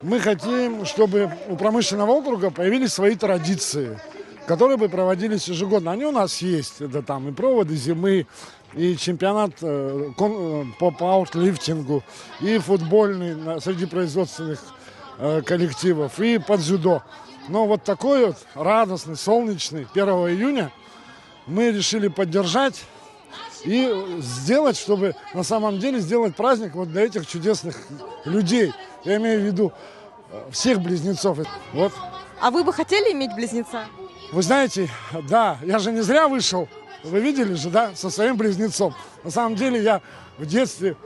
Мы хотим, чтобы у промышленного округа появились свои традиции, которые бы проводились ежегодно. Они у нас есть. Это там и проводы зимы, и чемпионат по пауэрлифтингу, и футбольный среди производственных коллективов, и по дзюдо. Но вот такой вот радостный, солнечный 1 июня мы решили поддержать и сделать, чтобы на самом деле сделать праздник вот для этих чудесных людей. Я имею в виду всех близнецов. Вот. А вы бы хотели иметь близнеца? Вы знаете, да, я же не зря вышел, вы видели же, да, со своим близнецом. На самом деле я в детстве,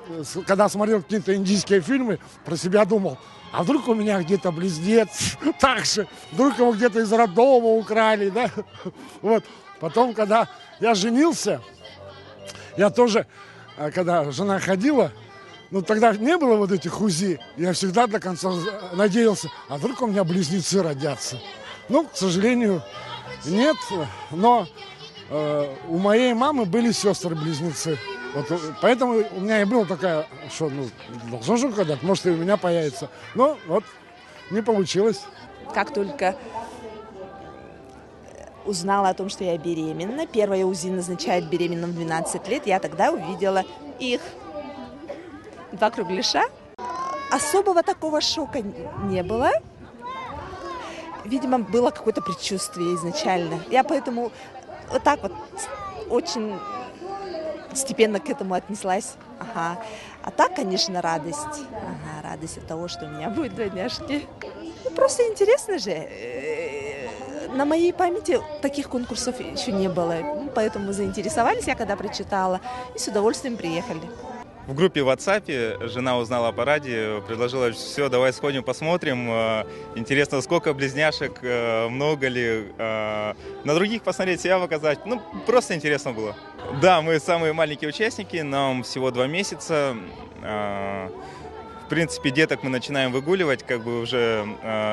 когда смотрел какие-то индийские фильмы, про себя думал, а вдруг у меня где-то близнец так же, вдруг его где-то из роддома украли, да. Вот. Потом, когда я женился, я тоже, когда жена ходила, ну тогда не было вот этих УЗИ, я всегда до конца надеялся, а вдруг у меня близнецы родятся. Ну, к сожалению, нет, но у моей мамы были сестры-близнецы. Вот, поэтому у меня и было такая, что ну, должен же когда-то, может и у меня появится. Но вот не получилось. Как только узнала о том, что я беременна, первое УЗИ назначает беременным в 12 лет, я тогда увидела их. 2 кругляша. Особого такого шока не было. Видимо, было какое-то предчувствие изначально. Я поэтому вот так вот очень степенно к этому отнеслась. Ага. А так, конечно, радость. Ага, радость от того, что у меня будет двойняшки. Ну, просто интересно же. На моей памяти таких конкурсов еще не было. Поэтому мы заинтересовались, я когда прочитала, и с удовольствием приехали. В группе в WhatsApp жена узнала о параде, предложила, все, давай сходим, посмотрим. Интересно, сколько близняшек, много ли. На других посмотреть, себя показать. Ну, просто интересно было. Да, мы самые маленькие участники, нам всего 2 месяца. В принципе, деток мы начинаем выгуливать, как бы уже,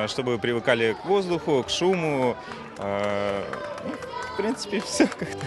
чтобы привыкали к воздуху, к шуму. В принципе, все как-то.